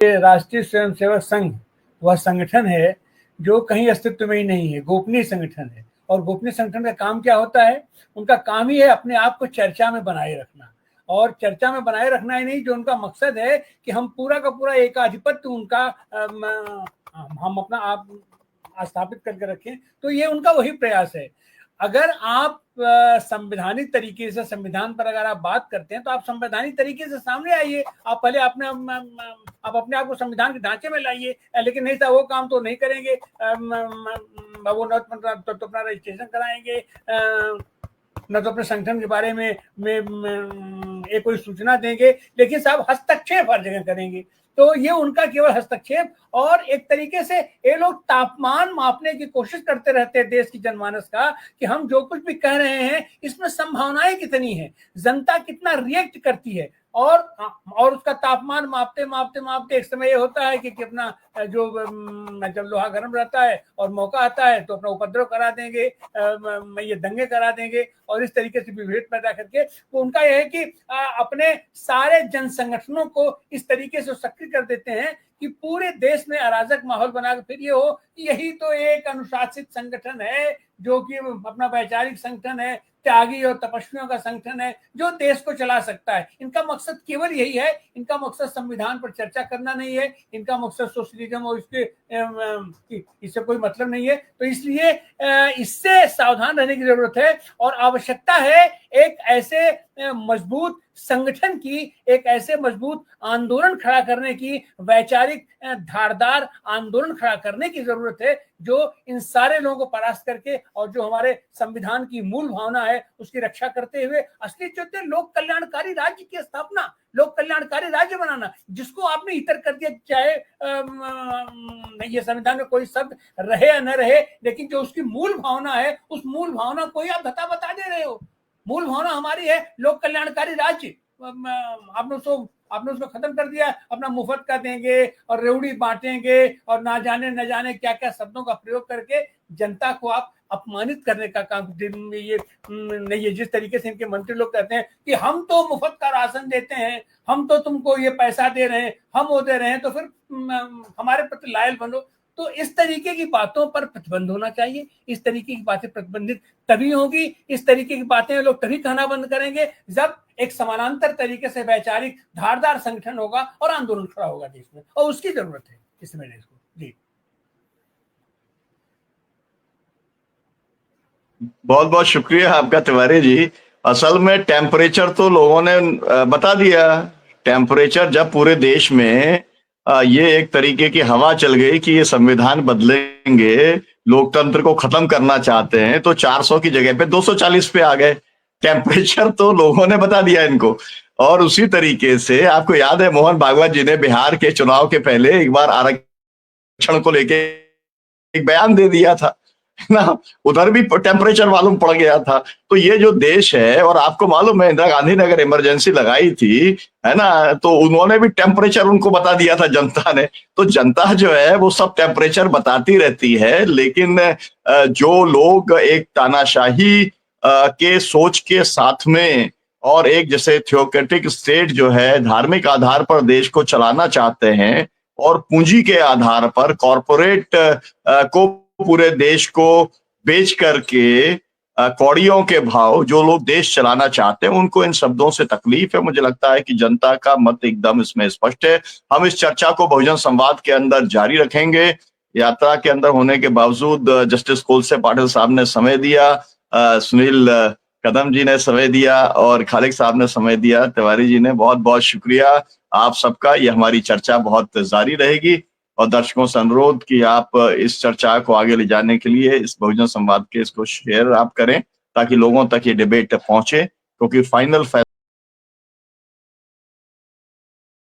राष्ट्रीय स्वयंसेवक संघ वह संगठन है जो कहीं अस्तित्व में ही नहीं है, गोपनीय संगठन है। और गोपनीय संगठन का काम क्या होता है? उनका काम ही है अपने आप को चर्चा में बनाए रखना, और चर्चा में बनाए रखना ही नहीं, जो उनका मकसद है कि हम पूरा का पूरा एकाधिपत्य उनका हम अपना आप स्थापित करके रखें। तो ये उनका वही प्रयास है। अगर आप संवैधानिक तरीके से संविधान पर अगर आप बात करते हैं तो आप संवैधानिक तरीके से सामने आइए, आप पहले आप अपने आप को संविधान के ढांचे में लाइए। लेकिन नहीं था, वो काम तो नहीं करेंगे, वो न तो अपना रजिस्ट्रेशन कराएंगे, न तो अपने संगठन के बारे में एक कोई सूचना देंगे, लेकिन साहब हस्तक्षेप हर जगह करेंगे। तो ये उनका केवल हस्तक्षेप, और एक तरीके से ये लोग तापमान मापने की कोशिश करते रहते हैं देश की जनमानस का, कि हम जो कुछ भी कह रहे हैं इसमें संभावनाएं कितनी है, जनता कितना रिएक्ट करती है। और उसका तापमान मापते मापते मापते एक समय ये होता है कि अपना जो जब लोहा गर्म रहता है और मौका आता है तो अपना उपद्रव करा देंगे, ये दंगे करा देंगे, और इस तरीके से विभेद पैदा करके वो उनका यह है कि अपने सारे जन संगठनों को इस तरीके से सक्रिय कर देते हैं कि पूरे देश में अराजक माहौल बना के फिर ये हो कि यही तो एक अनुशासित संगठन है, जो कि अपना वैचारिक संगठन है, त्यागी और तपस्वियों का संगठन है, जो देश को चला सकता है। इनका मकसद केवल यही है, इनका मकसद संविधान पर चर्चा करना नहीं है, इनका मकसद सोशलिज्म और इससे कोई मतलब नहीं है। तो इसलिए इससे सावधान रहने की जरूरत है, और आवश्यकता है एक ऐसे मजबूत संगठन की, एक ऐसे मजबूत आंदोलन खड़ा करने की, वैचारिक धारदार आंदोलन खड़ा करने की जरूरत है, जो इन सारे लोगों को परास्त करके और जो हमारे संविधान की मूल भावना है उसकी रक्षा करते हुए असली जो थे लोक कल्याणकारी राज्य की स्थापना, लोक कल्याणकारी राज्य बनाना, जिसको आपने इतर कर दिया, चाहे ये संविधान में कोई शब्द रहे या न रहे, लेकिन जो उसकी मूल भावना है उस मूल भावना को ही आप बता दे रहे हो। मूल भावना हमारी है लोक कल्याणकारी राज्य। आपने उसको खत्म कर दिया, अपना मुफ्त का देंगे और रेवड़ी बांटेंगे और ना जाने क्या क्या शब्दों का प्रयोग करके जनता को आप अपमानित करने का काम ये नहीं है। जिस तरीके से इनके मंत्री लोग कहते हैं कि हम तो मुफ्त का राशन देते हैं, हम तो तुमको ये पैसा दे रहे हैं, हम वो दे रहे हैं, तो फिर हमारे प्रति लायल बनो। तो इस तरीके की बातों पर प्रतिबंध होना चाहिए। इस तरीके की बातें प्रतिबंधित तभी होगी, इस तरीके की बातें लोग तभी कहना बंद करेंगे जब एक समानांतर तरीके से वैचारिक धारदार संगठन होगा और आंदोलन खड़ा होगा देश में, और उसकी जरूरत है इसमें देश को। जी बहुत बहुत शुक्रिया आपका तिवारी जी। असल में टेम्परेचर तो लोगों ने बता दिया। टेम्परेचर जब पूरे देश में ये एक तरीके की हवा चल गई कि ये संविधान बदलेंगे, लोकतंत्र को खत्म करना चाहते हैं, तो 400 की जगह पे 240 पे आ गए। टेम्परेचर तो लोगों ने बता दिया इनको। और उसी तरीके से आपको याद है मोहन भागवत जी ने बिहार के चुनाव के पहले एक बार आरक्षण को लेके एक बयान दे दिया था ना, उधर भी टेम्परेचर मालूम पड़ गया था। तो ये जो देश है, और आपको मालूम है इंदिरा गांधी ने अगर इमरजेंसी लगाई थी, है ना, तो उन्होंने भी टेम्परेचर उनको बता दिया था जनता ने। तो जनता जो है वो सब टेम्परेचर बताती रहती है, लेकिन जो लोग एक तानाशाही के सोच के साथ में और एक जैसे थियोक्रेटिक स्टेट जो है धार्मिक आधार पर देश को चलाना चाहते हैं, और पूंजी के आधार पर कॉरपोरेट को पूरे देश को बेच करके कौड़ियों के भाव जो लोग देश चलाना चाहते हैं, उनको इन शब्दों से तकलीफ है। मुझे लगता है कि जनता का मत एकदम इसमें स्पष्ट है। हम इस चर्चा को बहुजन संवाद के अंदर जारी रखेंगे। यात्रा के अंदर होने के बावजूद जस्टिस कोलसे पाटिल साहब ने समय दिया, सुनील कदम जी ने समय दिया, और खालिक साहब ने समय दिया। तिवारी जी ने बहुत बहुत शुक्रिया आप सबका। ये हमारी चर्चा बहुत जारी रहेगी, और दर्शकों से अनुरोध कि आप इस चर्चा को आगे ले जाने के लिए इस बहुजन संवाद के इसको शेयर आप करें, ताकि लोगों तक ये डिबेट पहुंचे, क्योंकि फाइनल